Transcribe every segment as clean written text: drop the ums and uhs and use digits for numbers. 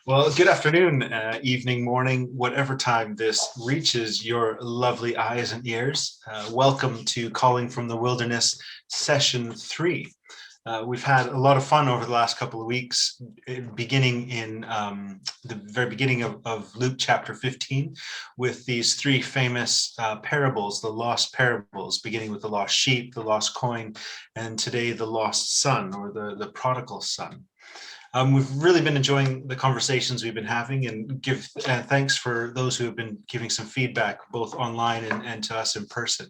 Well, good afternoon, evening, morning, whatever time this reaches your lovely eyes and ears. Welcome to Calling from the Wilderness, Session 3. We've had a lot of fun over the last couple of weeks, beginning in the very beginning of Luke chapter 15, with these three famous parables, the lost parables, beginning with the lost sheep, the lost coin, and today the lost son, or the prodigal son. We've really been enjoying the conversations we've been having, and give thanks for those who have been giving some feedback both online and to us in person.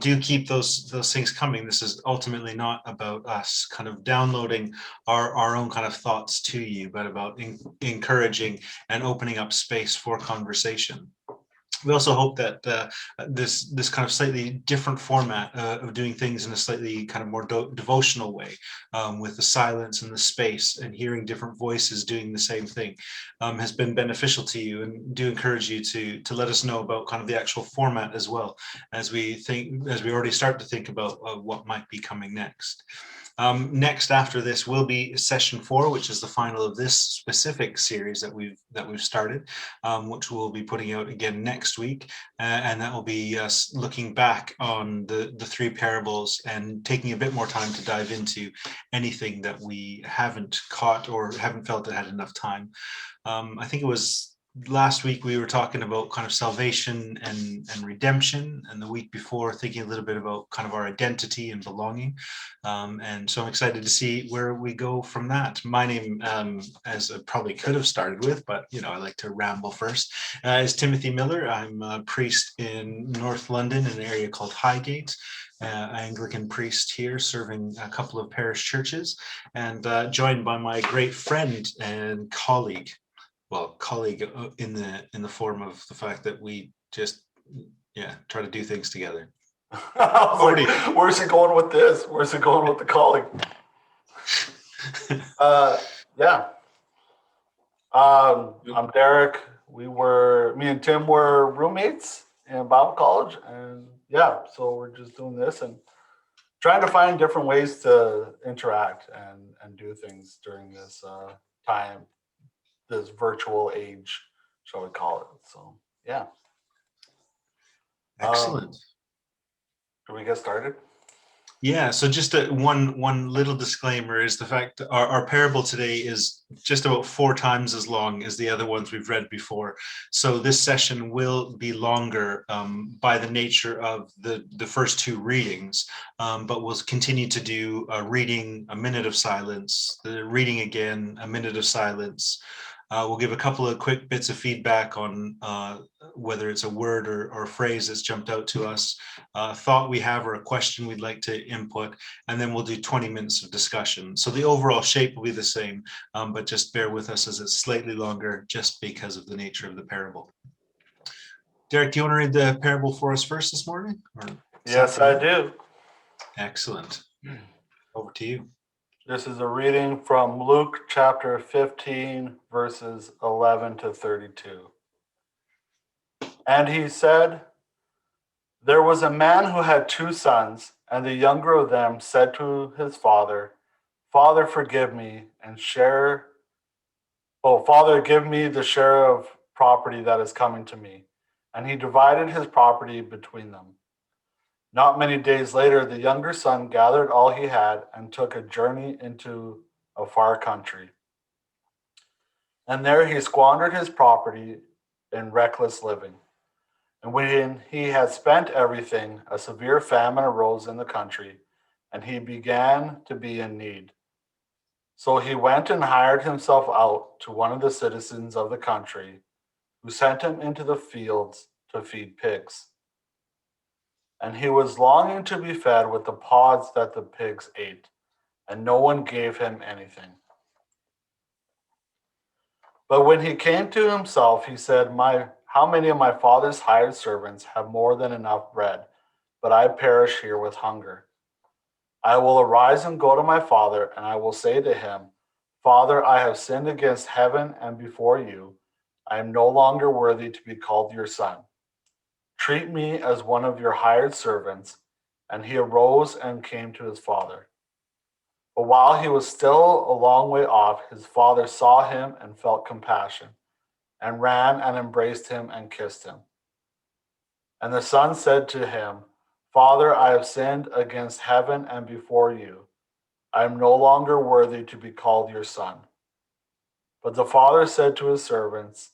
Do keep those things coming. This is ultimately not about us kind of downloading our own kind of thoughts to you, but about encouraging and opening up space for conversation. We also hope that this kind of slightly different format of doing things in a slightly kind of more devotional way, with the silence and the space and hearing different voices doing the same thing, has been beneficial to you, and do encourage you to let us know about kind of the actual format as well, as we already start to think about what might be coming next. Next after this will be session 4, which is the final of this specific series that we've started, which we'll be putting out again next week, and that will be us looking back on the three parables and taking a bit more time to dive into anything that we haven't caught or haven't felt it had enough time. I think it was last week we were talking about kind of salvation and redemption, and the week before thinking a little bit about kind of our identity and belonging, and so I'm excited to see where we go from that. My name, as I probably could have started with, but I like to ramble first, is Timothy Miller. I'm a priest in North London in an area called Highgate. Anglican priest here, serving a couple of parish churches, and joined by my great friend and colleague in the form of the fact that we just try to do things together. I was like, where's he going with this? Where's he going with the calling? I'm Derek. Me and Tim were roommates in Bible college, and so we're just doing this and trying to find different ways to interact and do things during this time, this virtual age, shall we call it. So, yeah. Excellent. Do we get started? Yeah, so just one little disclaimer is the fact that our parable today is just about 4 times as long as the other ones we've read before. So this session will be longer by the nature of the first 2 readings, but we'll continue to do a reading, a minute of silence, the reading again, a minute of silence. We'll give a couple of quick bits of feedback on whether it's a word or a phrase that's jumped out to us, a thought we have or a question we'd like to input, and then we'll do 20 minutes of discussion. So the overall shape will be the same, but just bear with us as it's slightly longer just because of the nature of the parable. Derek, do you want to read the parable for us first this morning? Yes, I do. Excellent. Over to you. This is a reading from Luke chapter 15, verses 11 to 32. And he said, there was a man who had 2 sons, and the younger of them said to his father, Father, forgive me and Father, give me the share of property that is coming to me. And he divided his property between them. Not many days later, the younger son gathered all he had and took a journey into a far country. And there he squandered his property in reckless living. And when he had spent everything, a severe famine arose in the country, and he began to be in need. So he went and hired himself out to one of the citizens of the country, who sent him into the fields to feed pigs. And he was longing to be fed with the pods that the pigs ate, and no one gave him anything. But when he came to himself, he said, how many of my father's hired servants have more than enough bread, but I perish here with hunger? I will arise and go to my father, and I will say to him, Father, I have sinned against heaven and before you. I am no longer worthy to be called your son. Treat me as one of your hired servants. And he arose and came to his father. But while he was still a long way off, his father saw him and felt compassion, and ran and embraced him and kissed him. And the son said to him, Father, I have sinned against heaven and before you. I am no longer worthy to be called your son. But the father said to his servants,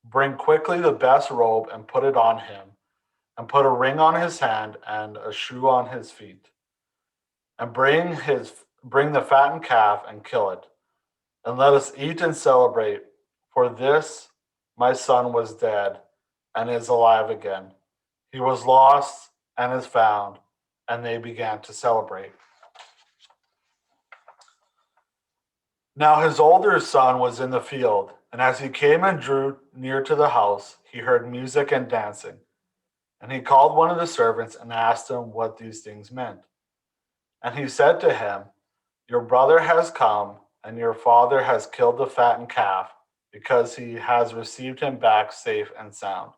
Bring quickly the best robe and put it on him, and put a ring on his hand and a shoe on his feet. And bring the fattened calf and kill it, and let us eat and celebrate. For this my son was dead and is alive again. He was lost and is found, and they began to celebrate. Now his older son was in the field, and as he came and drew near to the house, he heard music and dancing. And he called one of the servants and asked him what these things meant. And he said to him, Your brother has come, and your father has killed the fattened calf, because he has received him back safe and sound.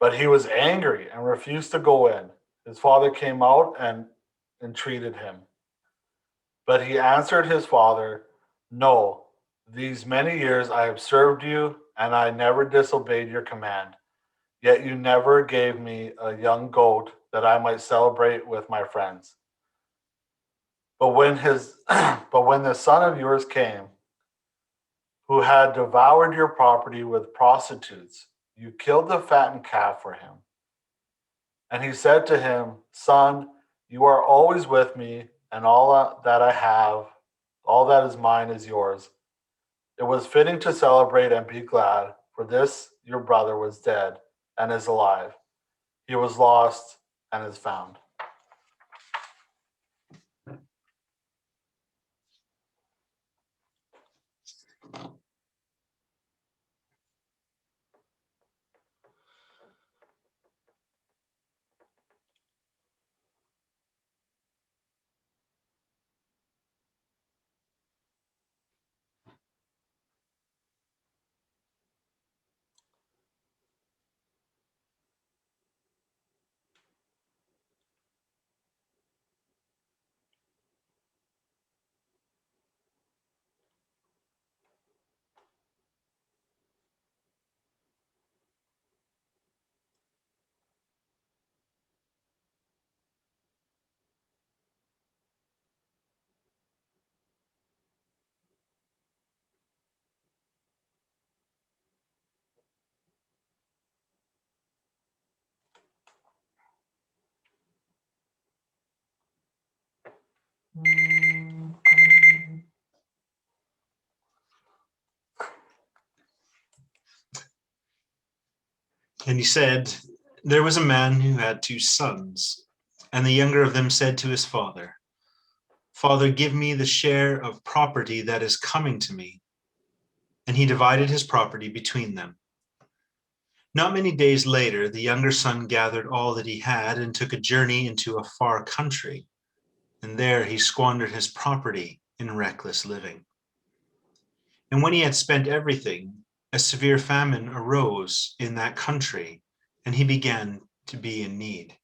But he was angry and refused to go in. His father came out and entreated him. But he answered his father, No, these many years I have served you, and I never disobeyed your command. Yet you never gave me a young goat that I might celebrate with my friends. But when this son of yours came, who had devoured your property with prostitutes, you killed the fattened calf for him. And he said to him, Son, you are always with me, and all that I have, all that is mine is yours. It was fitting to celebrate and be glad, for this your brother was dead and is alive. He was lost and is found. And he said, There was a man who had two sons, and the younger of them said to his father, Father, give me the share of property that is coming to me. And he divided his property between them. Not many days later, the younger son gathered all that he had and took a journey into a far country, and there he squandered his property in reckless living. And when he had spent everything, a severe famine arose in that country, and he began to be in need.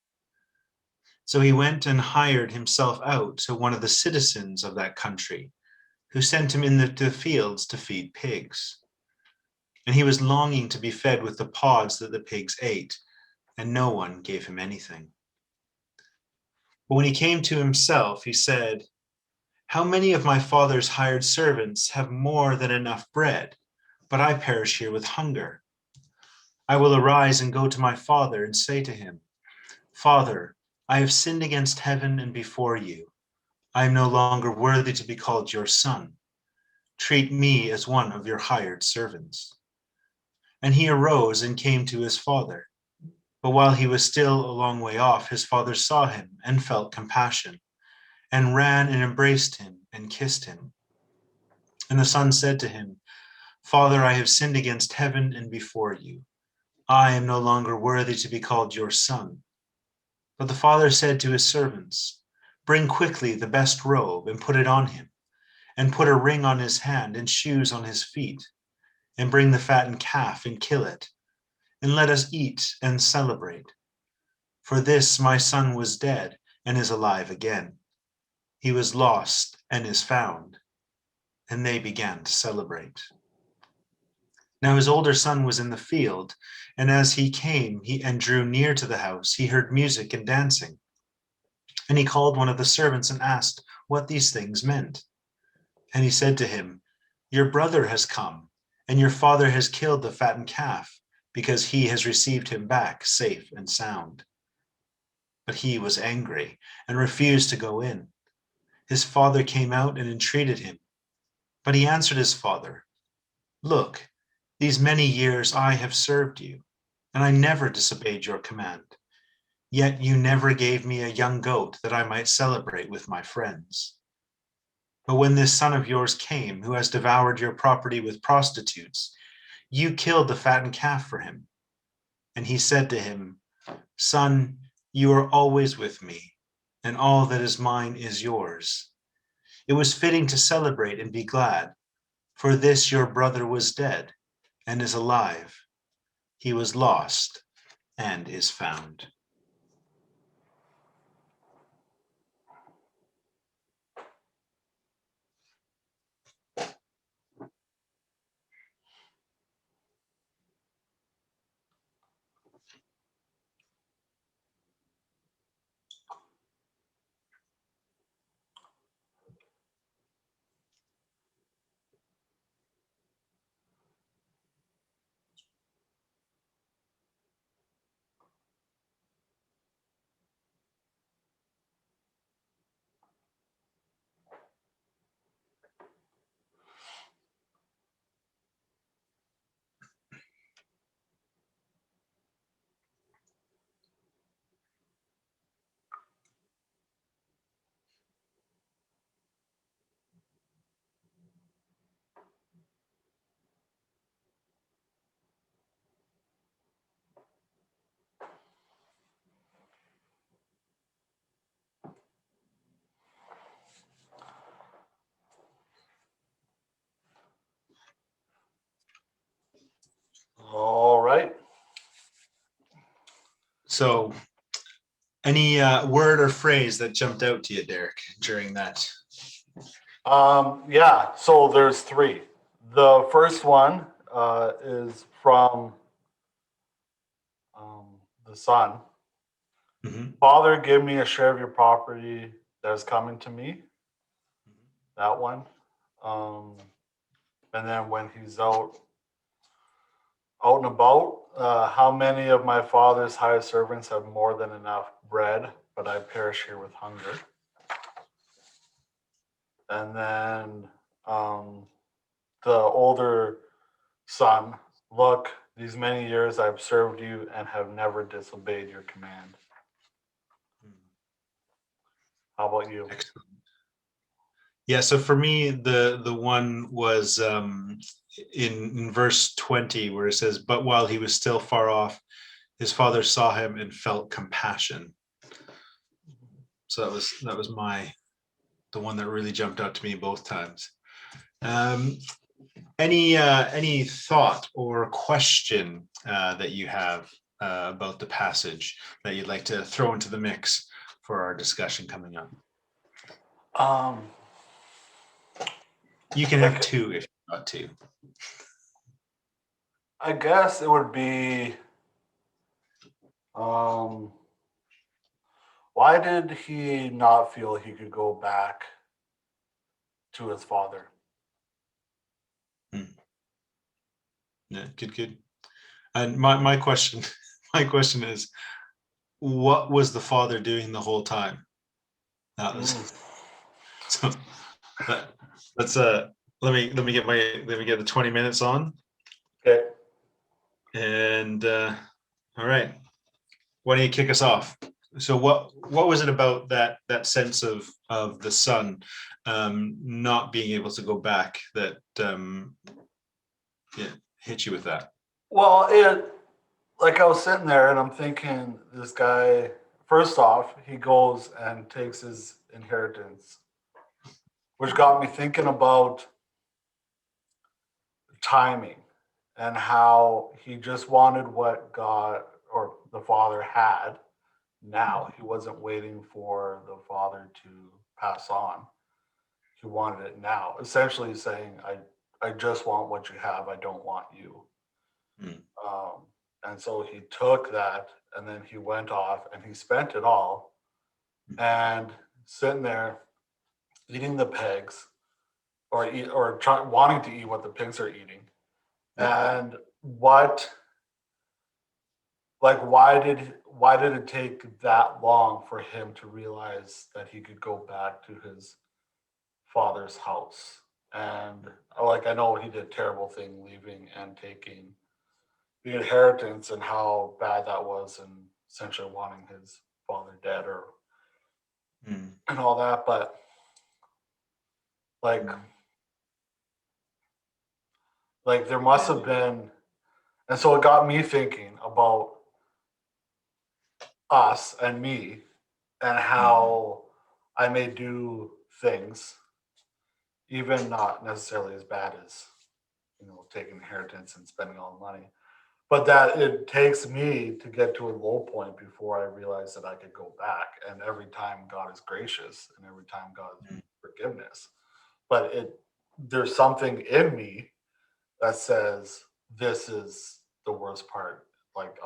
So he went and hired himself out to one of the citizens of that country, who sent him into the fields to feed pigs. And he was longing to be fed with the pods that the pigs ate, and no one gave him anything. But when he came to himself, he said, How many of my father's hired servants have more than enough bread, but I perish here with hunger? I will arise and go to my father and say to him, Father, I have sinned against heaven and before you. I am no longer worthy to be called your son. Treat me as one of your hired servants. And he arose and came to his father. But while he was still a long way off, his father saw him and felt compassion, and ran and embraced him and kissed him. And the son said to him, Father, I have sinned against heaven and before you. I am no longer worthy to be called your son. But the father said to his servants, Bring quickly the best robe and put it on him, and put a ring on his hand and shoes on his feet, and bring the fattened calf and kill it, and let us eat and celebrate. For this my son was dead and is alive again. He was lost and is found. And they began to celebrate. Now his older son was in the field, and as he came and drew near to the house, he heard music and dancing. And he called one of the servants and asked what these things meant. And he said to him, "Your brother has come, and your father has killed the fattened calf, because he has received him back safe and sound." But he was angry and refused to go in. His father came out and entreated him. But he answered his father, "Look, these many years I have served you, and I never disobeyed your command. Yet you never gave me a young goat that I might celebrate with my friends. But when this son of yours came, who has devoured your property with prostitutes, you killed the fattened calf for him." And he said to him, "Son, you are always with me, and all that is mine is yours. It was fitting to celebrate and be glad, for this your brother was dead and is alive. He was lost and is found." All right. So, any word or phrase that jumped out to you, Derek, during that? Yeah, so there's three. The first one is from the son. Mm-hmm. Father, give me a share of your property that is coming to me. That one. Um, and then when he's out and about, how many of my father's hired servants have more than enough bread, but I perish here with hunger? And then the older son, look, these many years I've served you and have never disobeyed your command. How about you? Excellent. Yeah, so for me, the one was in verse 20, where it says, "But while he was still far off, his father saw him and felt compassion." So that was the one that really jumped out to me both times. Um, any thought or question that you have about the passage that you'd like to throw into the mix for our discussion coming up? Um, You can have like two if you want to. I guess it would be um, why did he not feel he could go back to his father? Hmm. Yeah, good. And my question, my question is, what was the father doing the whole time? That was Mm, so. That, let's let me get the 20 minutes on, okay. and all right. Why don't you kick us off? So what was it about that sense of the son not being able to go back that yeah, hit you with that? Well, it like I was sitting there and I'm thinking, this guy. First off, he goes and takes his inheritance, which got me thinking about timing and how he just wanted what God or the Father had now. He wasn't waiting for the Father to pass on. He wanted it now, essentially saying, I just want what you have. I don't want you. Mm. And so he took that and then he went off and he spent it all and sitting there eating the pigs wanting to eat what the pigs are eating. Yeah. And what, like, why did it take that long for him to realize that he could go back to his father's house? And like, I know he did a terrible thing leaving and taking the inheritance and how bad that was, and essentially wanting his father dead or Mm. and all that, but like Mm. like there must Yeah. have been, and so it got me thinking about us and me and Mm. how I may do things, even not necessarily as bad as, taking inheritance and spending all the money, but that it takes me to get to a low point before I realize that I could go back. And every time God is gracious and every time God is Mm. forgiveness. But there's something in me that says this is the worst part. Like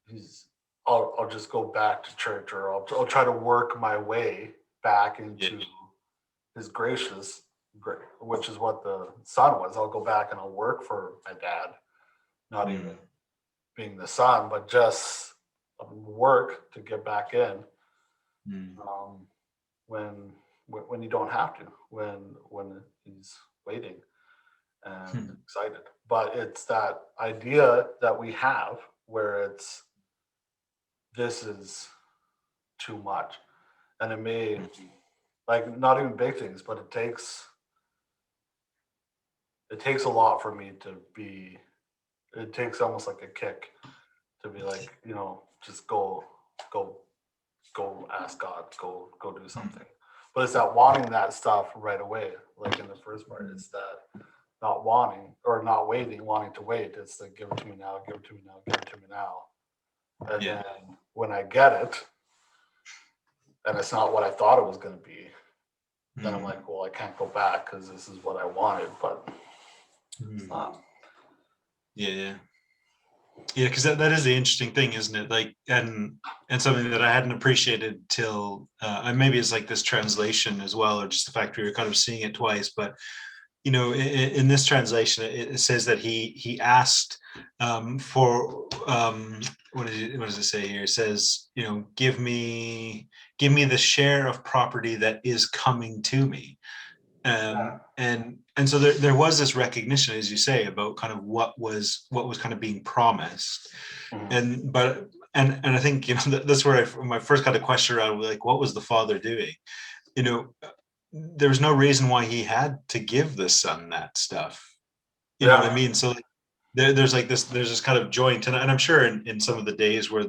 he's I'll just go back to church, or I'll try to work my way back Yeah. into his gracious, which is what the son was. I'll go back and I'll work for my dad, not even Mm. being the son, but just work to get back in, Mm. um, when when you don't have to, when he's waiting and Mm. excited. But it's that idea that we have where it's this is too much, and it may, Mm. like, not even big things, but it takes a lot for me to be. It takes almost like a kick to be like, just go go ask God, go do Mm. something. But it's that wanting that stuff right away, like in the first part. Mm. It's that not wanting or not waiting, wanting to wait. It's the give it to me now, give it to me now, give it to me now. And Yeah. then when I get it, and it's not what I thought it was going to be, then I'm Mm. like, well, I can't go back because this is what I wanted, but it's Mm. not. Yeah. Yeah. Yeah, because that is the interesting thing, isn't it? Like, and something that I hadn't appreciated till, and maybe it's like this translation as well, or just the fact we were kind of seeing it twice. But in this translation, it says that he asked, for, what does it say here? It says, give me the share of property that is coming to me. Yeah. And so there was this recognition, as you say, about kind of what was kind of being promised. Mhm. And I think that's where my first kind of question around, like, what was the father doing? you know there was no reason why he had to give the son that stuff. You know what I Yeah. mean? So, like, there's this kind of joint, and I'm sure in some of the days where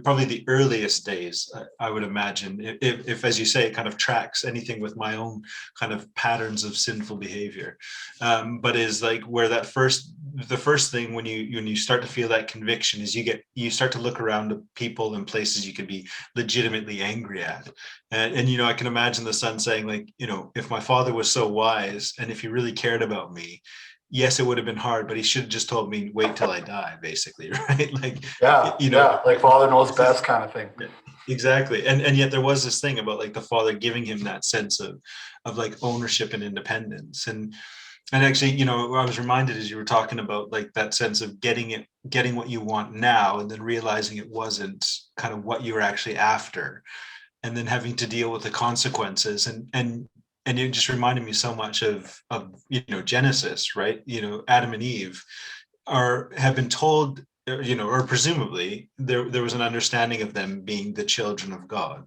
probably the earliest days, I would imagine, if as you say, it kind of tracks anything with my own kind of patterns of sinful behavior, but is like where the first thing when you start to feel that conviction is you start to look around at people and places you could be legitimately angry at. And I can imagine the son saying, like, if my father was so wise and if he really cared about me, yes, it would have been hard, but he should have just told me, wait till I die, basically, right? Like, Yeah. you know, Yeah. Like father knows best kind of thing. exactly. And yet there was this thing about, like, the father giving him that sense of like ownership and independence. And actually, I was reminded as you were talking about, like, that sense of getting what you want now, and then realizing it wasn't kind of what you were actually after, and then having to deal with the consequences. And it just reminded me so much of Genesis, right? Adam and Eve have been told, or presumably there was an understanding of them being the children of God,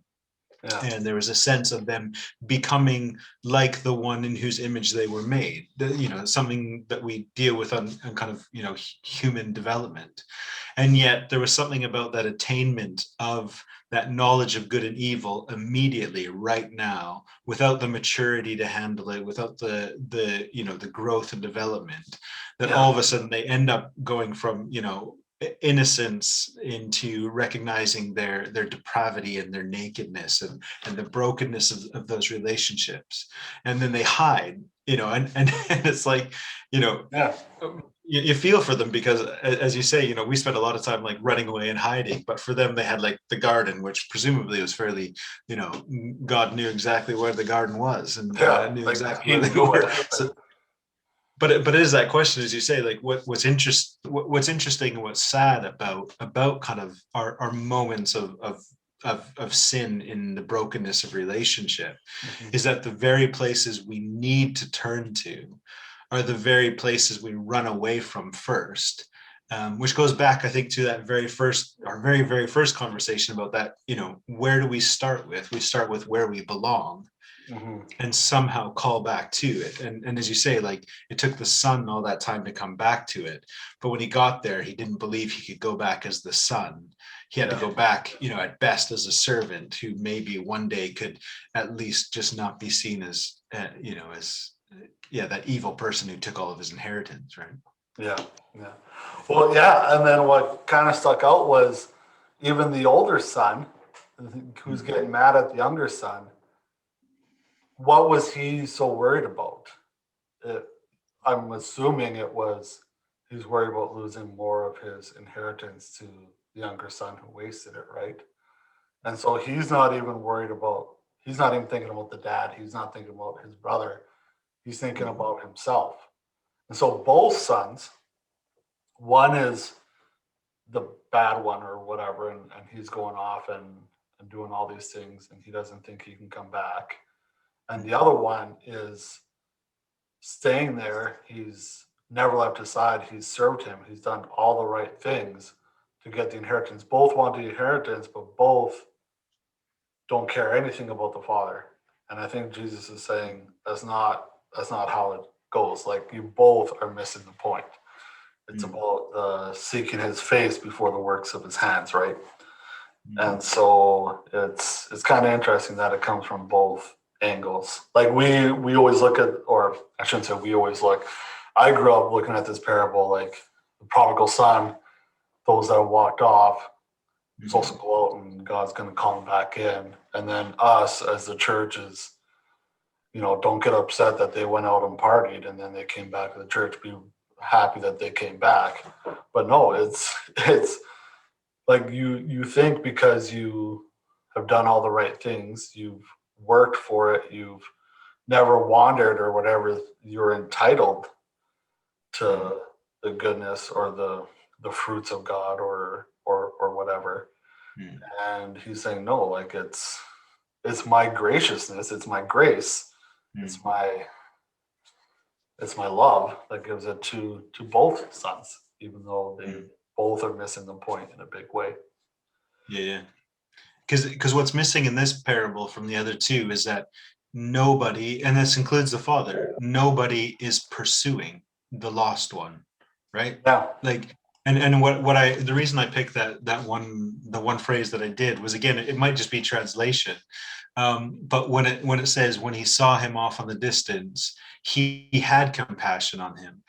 Yeah. and there was a sense of them becoming like the one in whose image they were made. Something that we deal with on kind of human development. And yet there was something about that attainment of that knowledge of good and evil immediately, right now, without the maturity to handle it, without the growth and development, that Yeah. all of a sudden they end up going from innocence into recognizing their depravity and their nakedness and the brokenness of those relationships, and then they hide, and it's like, you know Yeah. you feel for them because, as you say, we spent a lot of time like running away and hiding, but for them they had like the garden, which presumably was fairly, God knew exactly where the garden was, and Yeah. knew Like exactly he where they knew what were. happened. So but it is that question, as you say, like what's interesting and what's sad about kind of our moments of sin in the brokenness of relationship Mhm. is that the very places we need to turn to are the very places we run away from first. Which goes back, I think, to that our very first conversation about that. Where do we start with? We start with where we belong, Mhm. and somehow call back to it. And as you say, like, it took the son all that time to come back to it. But when he got there, he didn't believe he could go back as the son. He had to Yeah. go back, at best as a servant who maybe one day could at least just not be seen as, that evil person who took all of his inheritance, right? Yeah. Yeah. Well, yeah. And then what kind of stuck out was even the older son, who's Mm. getting mad at the younger son. What was he so worried about? It, I'm assuming it was he's worried about losing more of his inheritance to the younger son who wasted it, right? And so he's not even thinking about the dad. He's not thinking about his brother. He's thinking Mm. about himself. And so both sons, one is the bad one or whatever, and he's going off and doing all these things, and he doesn't think he can come back. And the other one is staying there. He's never left his side. He's served him. He's done all the right things to get the inheritance. Both want the inheritance, but both don't care anything about the Father. And I think Jesus is saying that's not how it goes. Like you both are missing the point. It's Mm. about seeking His face before the works of His hands, right? Mm. And so it's kind of interesting that it comes from both angles. Like we always look at, or I shouldn't say we always look. I grew up looking at this parable like the prodigal son, those that walked off, supposed to Mm. go out and God's going to call them back in, and then us as the church is, don't get upset that they went out and partied and then they came back to the church. Be happy that they came back, but no, it's like you think because you have done all the right things, you've worked for it, you've never wandered or whatever, you're entitled Mm. to the goodness or the fruits of God or whatever. Mm. And he's saying no, like it's my graciousness, it's my grace, Mm. it's my it's my love that gives it to both sons, even though they Mm. both are missing the point in a big way. Yeah, yeah. Because what's missing in this parable from the other two is that nobody, and this includes the father, nobody is pursuing the lost one, right? Yeah. Like, and what the reason I picked the one phrase that I did was, again, it might just be translation, but when it says when he saw him off on the distance, he had compassion on him,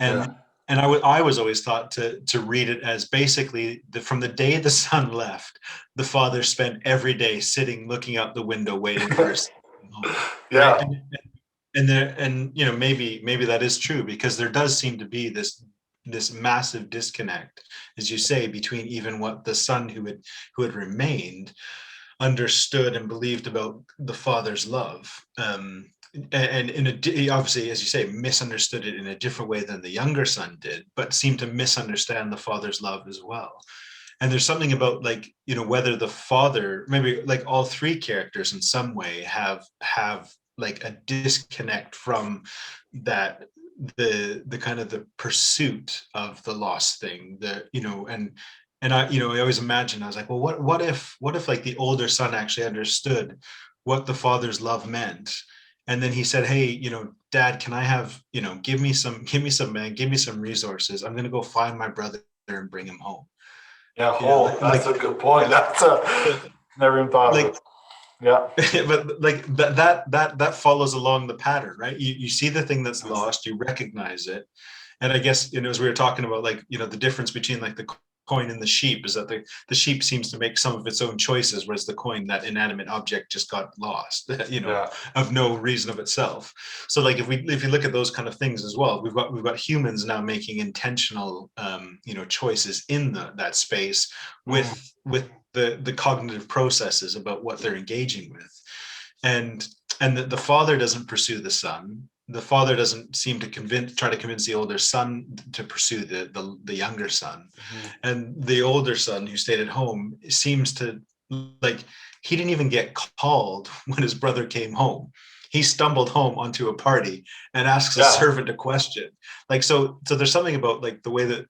Yeah. and I was always thought to read it as basically from the day the son left, the father spent every day sitting, looking out the window, waiting for his son to come home, right? Yeah. And maybe that is true, because there does seem to be this massive disconnect, as you say, between even what the son who had remained understood and believed about the father's love, and obviously, as you say, misunderstood it in a different way than the younger son did, but seemed to misunderstand the father's love as well. And there's something about, like, whether the father, maybe like all three characters in some way have like a disconnect from that, the kind of the pursuit of the lost thing, and I always imagine, I was like, well, what if like the older son actually understood what the father's love meant, and then he said, hey, dad, can I have, give me some man, give me some resources, I'm going to go find my brother and bring him home. Yeah. you know Oh, like that's like a good point. That's a never even thought of like it. Yeah. but like that follows along the pattern, right? You see the thing that's Mhm. lost, you recognize it. And I guess, as we were talking about, like, the difference between like the coin and the sheep is that the sheep seems to make some of its own choices, whereas the coin, that inanimate object, just got lost, Yeah. of no reason of itself. So like if you look at those kind of things as well, we've got humans now making intentional choices in that space Mm. with the cognitive processes about what they're engaging with. And the father doesn't pursue the son. The father doesn't seem to try to convince the older son to pursue the younger son. Mhm. And the older son, who stayed at home, seems to, like, he didn't even get called when his brother came home. He stumbled home onto a party and asks a Yeah. servant a question. Like, so there's something about like the way that,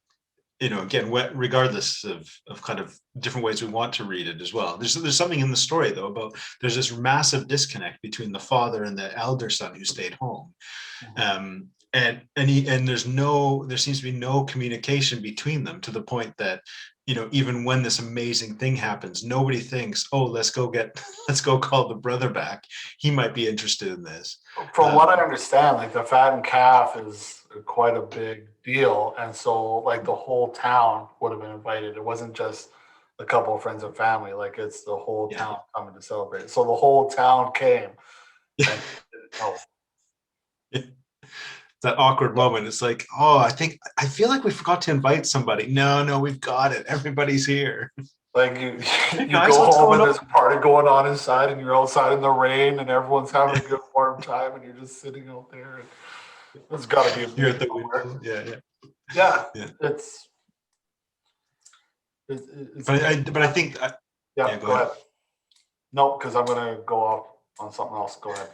again, regardless of kind of different ways we want to read it as well. There's something in the story though about there's this massive disconnect between the father and the elder son who stayed home. Mhm. And there seems to be no communication between them, to the point that, even when this amazing thing happens, nobody thinks, oh, let's go call the brother back. He might be interested in this. From what I understand, like the fattened calf is quite a big deal, and so like the whole town would have been invited. It wasn't just a couple of friends and family; like it's the whole Yeah. town coming to celebrate. So the whole town came, and oh, That awkward moment. It's like, oh, I feel like we forgot to invite somebody. No, we've got it. Everybody's here. like you Hey you guys, go what's home going and on? there's a party going on inside, and you're outside in the rain, and everyone's having a good warm time, and you're just sitting out there. And there's got to be a You're big at the bummer. window. Yeah. Yeah, Yeah. it's it's But I think, yeah. yeah, go Go ahead. ahead. No, because I'm gonna go off on something else. Go ahead.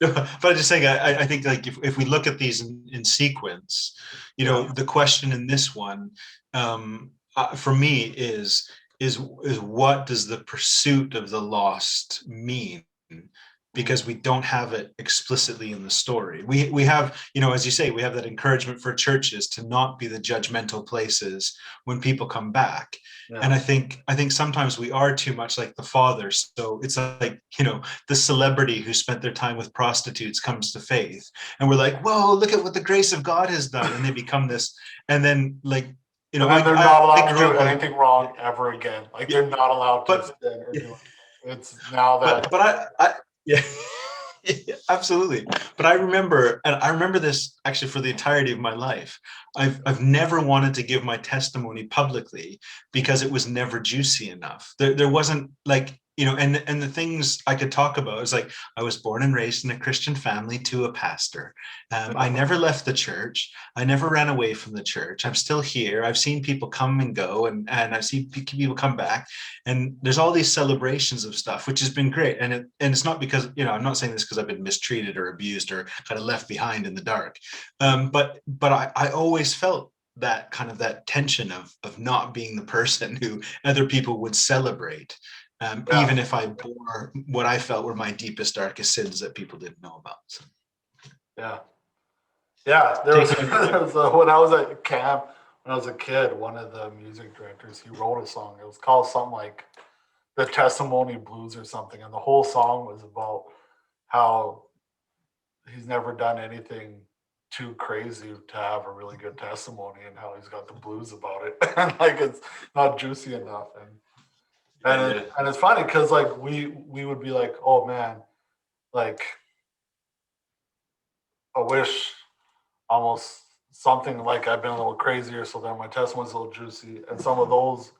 But I'm just saying, I think, like, if we look at these in sequence, Yeah. the question in this one, for me, is what does the pursuit of the lost mean? Because we don't have it explicitly in the story. We have, as you say, we have that encouragement for churches to not be the judgmental places when people come back. And Yeah. I think sometimes we are too much like the father. So it's like, the celebrity who spent their time with prostitutes comes to faith, and we're like, whoa, look at what the grace of God has done, and they become this. And then, like, And then they're not I allowed to grew do up like, anything wrong ever again. Like yeah, they're not allowed to but sin or yeah, do anything. It's now that but yeah. Yeah, absolutely. But I remember this actually for the entirety of my life. I've never wanted to give my testimony publicly because it was never juicy enough. There wasn't, like, and the things I could talk about is like, I was born and raised in a Christian family to a pastor. I never left the church. I never ran away from the church. I'm still here. I've seen people come and go, and I've seen people come back, and there's all these celebrations of stuff, which has been great. And it's not because, I'm not saying this because I've been mistreated or abused or kind of left behind in the dark. But I always felt that kind of that tension of not being the person who other people would celebrate, yeah, even if I bore what I felt were my deepest, darkest sins that people didn't know about. So, yeah, yeah. There was, take it there was when I was at camp when I was a kid. One of the music directors, he wrote a song. It was called something like "The Testimony Blues" or something, and the whole song was about how he's never done anything too crazy to have a really good testimony, and how he's got the blues about it, and like it's not juicy enough. yeah, And it's funny because like we would be like, oh man, like I wish almost something like I've been a little crazier, so that my testimony's a little juicy. And some of those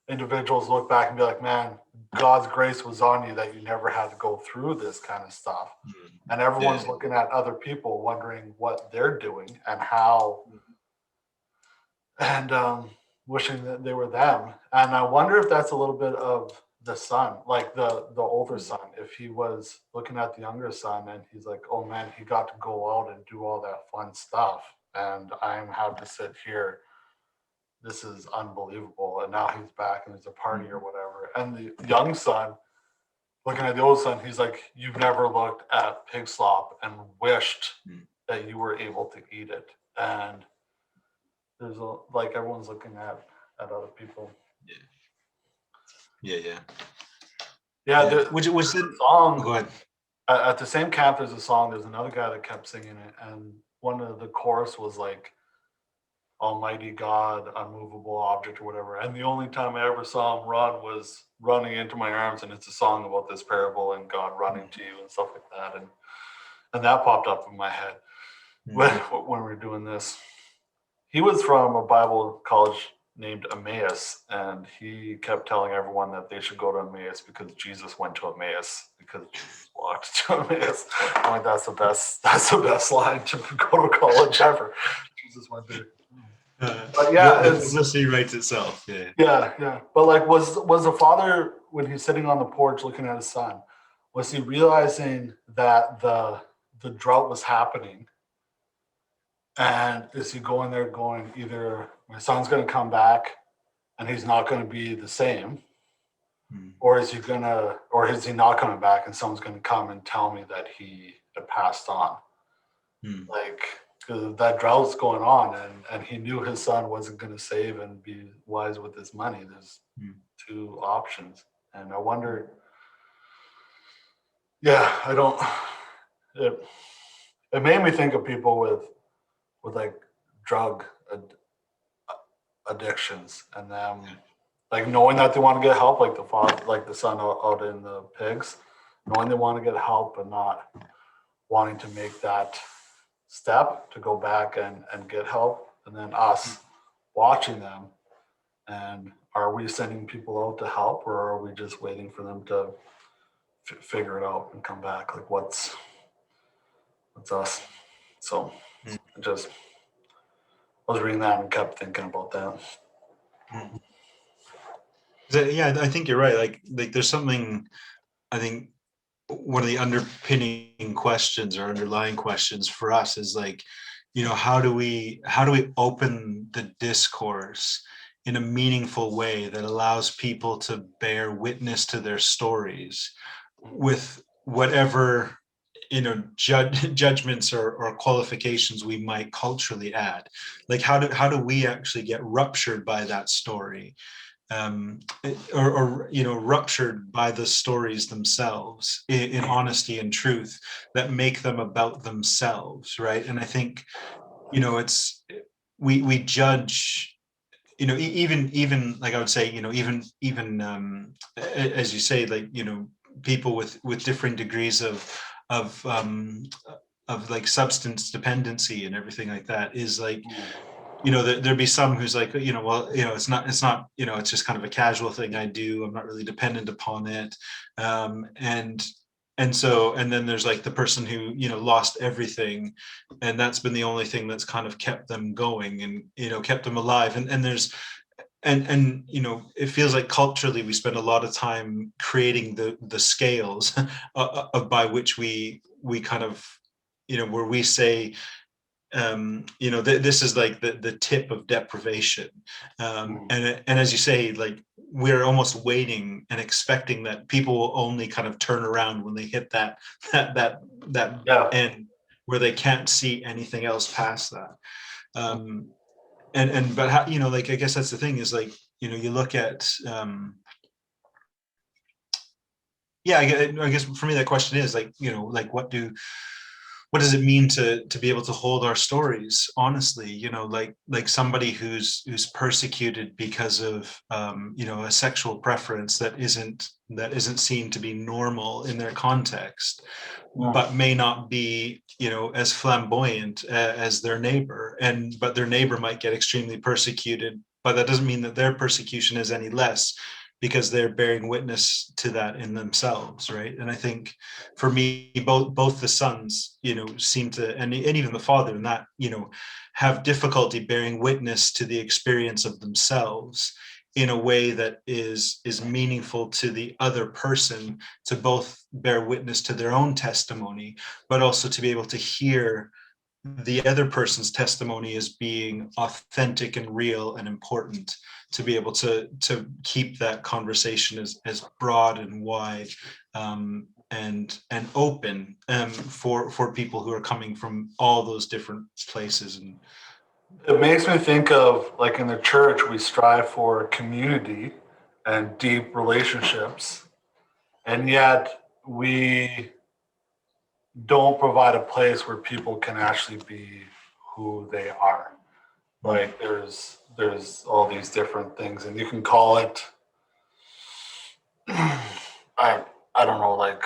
individuals look back and be like, man, God's grace was on you that you never had to go through this kind of stuff. And everyone's yeah. looking at other people wondering what they're doing and how, and wishing that they were them. And I wonder if that's a little bit of the son, like the older son, if he was looking at the younger son and he's like, oh man, he got to go out and do all that fun stuff, and I'm having to sit here. This is unbelievable. And now he's back and there's a party or whatever. And the young son looking at the old son, he's like, you've never looked at pig slop and wished that you were able to eat it. And there's like everyone's looking at other people. Yeah. Yeah, Which was it? song Go ahead. at the same camp. There's a song. There's another guy that kept singing it, and one of the chorus was like, Almighty God, unmovable object or whatever. And the only time I ever saw him run was running into my arms, and it's a song about this parable and God running to you and stuff like that. And that popped up in my head when we were doing this. He was from a Bible college named Emmaus, and he kept telling everyone that they should go to Emmaus because Jesus went to Emmaus because Jesus walked to Emmaus. I'm like, that's the best line to go to college ever. Jesus went there. But yeah, the publicity writes itself. yeah. But like, was the father, when he's sitting on the porch looking at his son, was he realizing that the drought was happening? And is he going there going, either my son's going to come back and he's not going to be the same, or is he not coming back and someone's going to come and tell me that he had passed on? Like, because that drought's going on, and he knew his son wasn't going to save and be wise with his money. There's two options. And I wonder, it made me think of people with like drug addictions, and them like knowing that they want to get help, like the father, like the son out in the pigs, knowing they want to get help and not wanting to make that step to go back and get help, and then us watching them. And are we sending people out to help, or are we just waiting for them to figure it out and come back? Like, what's us? So I was reading that and kept thinking about that. Yeah, I think you're right. Like there's something, I think one of the underpinning questions or underlying questions for us is like, how do we open the discourse in a meaningful way that allows people to bear witness to their stories with whatever judgments or qualifications we might culturally add. Like how do we actually get ruptured by that story, or ruptured by the stories themselves in honesty and truth that make them about themselves, right? And I think it's we judge, even like I would say, even as you say, like people with different degrees of like substance dependency and everything like that is like, there'd be some who's like, it's not, it's just kind of a casual thing I do. I'm not really dependent upon it. And then there's like the person who, lost everything, and that's been the only thing that's kind of kept them going and, kept them alive. And there's, and it feels like culturally we spend a lot of time creating the scales by which we kind of, where we say, this is like the tip of deprivation, and as you say, like we're almost waiting and expecting that people will only kind of turn around when they hit that end where they can't see anything else past that. But how, like I guess that's the thing is like, you look at I guess for me that question is like, like what does it mean to be able to hold our stories honestly, like somebody who's persecuted because of a sexual preference that isn't seen to be normal in their context, but may not be as flamboyant as their neighbor, but their neighbor might get extremely persecuted, but that doesn't mean that their persecution is any less because they're bearing witness to that in themselves, right? And I think for me, both the sons, seem to, and even the father in that, have difficulty bearing witness to the experience of themselves in a way that is meaningful to the other person, to both bear witness to their own testimony, but also to be able to hear the other person's testimony as being authentic and real and important, to be able to keep that conversation as broad and wide, and open, for people who are coming from all those different places. And it makes me think of, like, in the church we strive for community and deep relationships, and yet we don't provide a place where people can actually be who they are. Like there's all these different things, and you can call it I don't know, like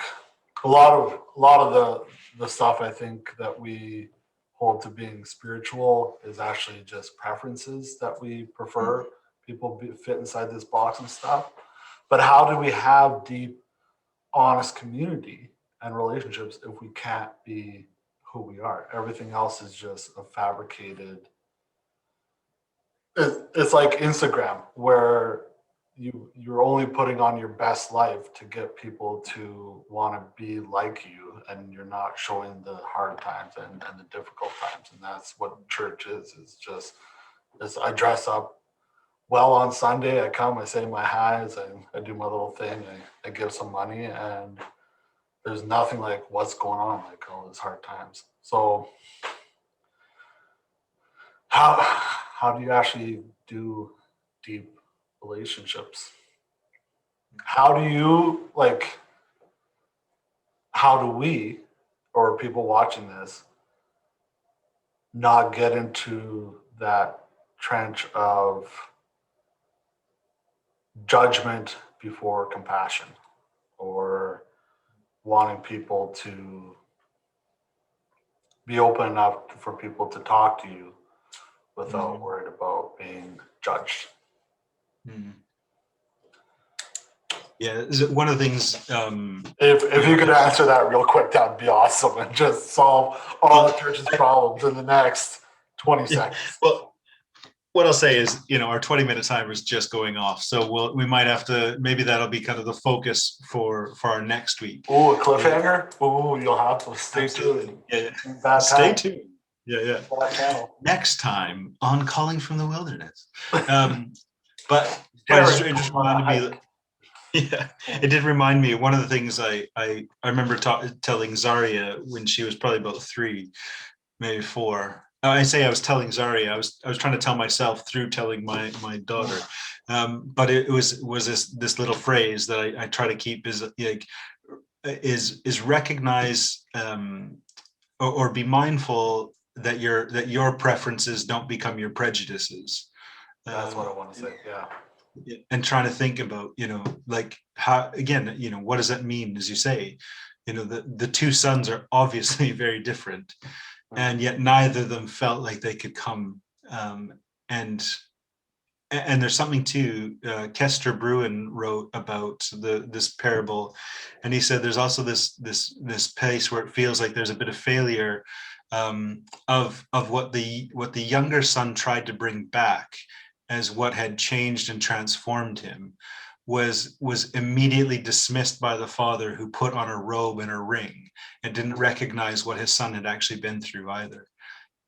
a lot of the stuff I think that we hold to being spiritual is actually just preferences that we prefer. People fit inside this box and stuff. But how do we have deep, honest community and relationships if we can't be who we are? Everything else is just a fabricated. It's like Instagram, where you're only putting on your best life to get people to want to be like you, and you're not showing the hard times and the difficult times. And that's what church is just is I dress up well on Sunday, I come, I say my highs, I do my little thing, I give some money, and there's nothing like what's going on, like all these hard times. So how do you actually do deep relationships? How do you like how do we or people watching this not get into that trench of judgment before compassion, or wanting people to be open enough for people to talk to you without worried about being judged? Yeah, one of the things. If you could answer that real quick, that would be awesome, and just solve all the church's problems in the next 20 seconds. Well, what I'll say is, our 20-minute timer is just going off, so we might have to. Maybe that'll be kind of the focus for our next week. Oh, a cliffhanger! Oh, you'll have to stay tuned. Yeah, stay tuned. Yeah. Next time on Calling from the Wilderness. But it just reminded me. Yeah, it did remind me. One of the things I remember telling Zaria when she was probably about 3, maybe 4. I say I was telling Zaria. I was trying to tell myself through telling my daughter. But it was this little phrase that I try to keep is like is recognize or be mindful that your preferences don't become your prejudices. That's what I want to say. Yeah. And trying to think about, like how, again, what does that mean? As you say, the 2 sons are obviously very different, and yet neither of them felt like they could come. And there's something too, Kester Bruin wrote about this parable, and he said there's also this place where it feels like there's a bit of failure of what the younger son tried to bring back as what had changed and transformed him was immediately dismissed by the father, who put on a robe and a ring and didn't recognize what his son had actually been through either.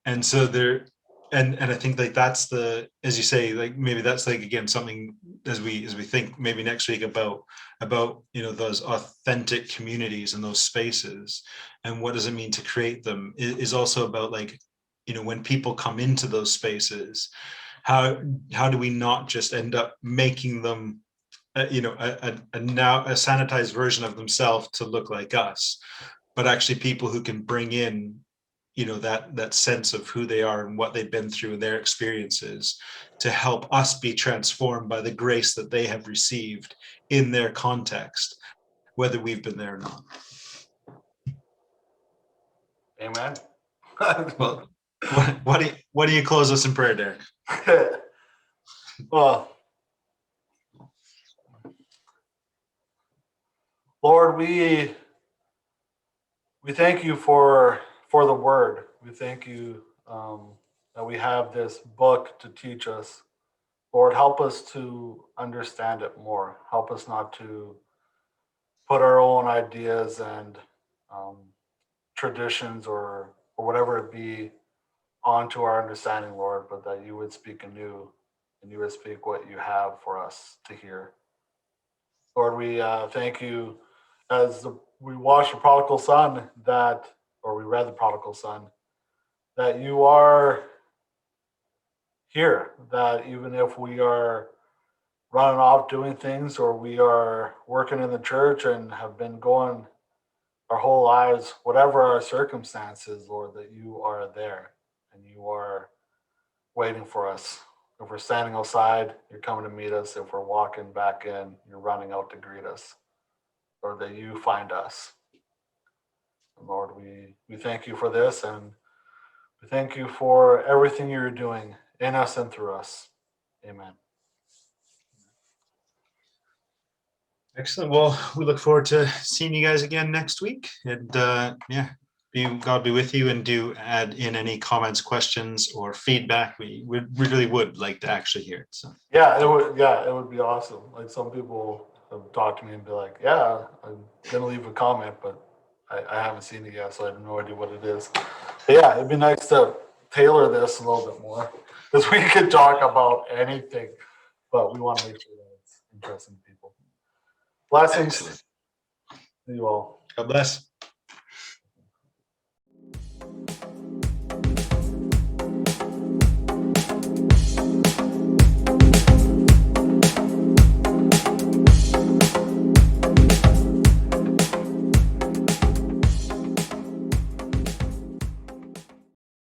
And so there, and I think like that's as you say, like maybe that's like, again, something as we think maybe next week about those authentic communities and those spaces, and what does it mean to create them, is also about like, when people come into those spaces, how do we not just end up making them now a sanitized version of themselves to look like us, but actually people who can bring in that sense of who they are and what they've been through and their experiences, to help us be transformed by the grace that they have received in their context, whether we've been there or not. Amen. Well, what do you close us in prayer, Derek? Well, Lord, we thank you for the word. We thank you that we have this book to teach us. Lord, help us to understand it more. Help us not to put our own ideas and traditions or whatever it be onto our understanding, Lord, but that you would speak anew and you would speak what you have for us to hear. Lord, we thank you as we watch the prodigal son or we read the prodigal son, that you are here, that even if we are running off doing things, or we are working in the church and have been going our whole lives, whatever our circumstances, Lord, that you are there and you are waiting for us. If we're standing outside, you're coming to meet us. If we're walking back in, you're running out to greet us, or that you find us. And Lord, we thank you for this, and we thank you for everything you're doing in us and through us. Amen. Excellent. Well, we look forward to seeing you guys again next week. And God be with you, and do add in any comments, questions, or feedback. We really would like to actually hear it. So Yeah, it would be awesome. Like, some people have talked to me and be like, "Yeah, I'm gonna leave a comment, but I haven't seen it yet, so I have no idea what it is." But yeah, it'd be nice to tailor this a little bit more, because we could talk about anything, but we want to make sure that it's interesting to people. Blessings excellent. to you all. God bless.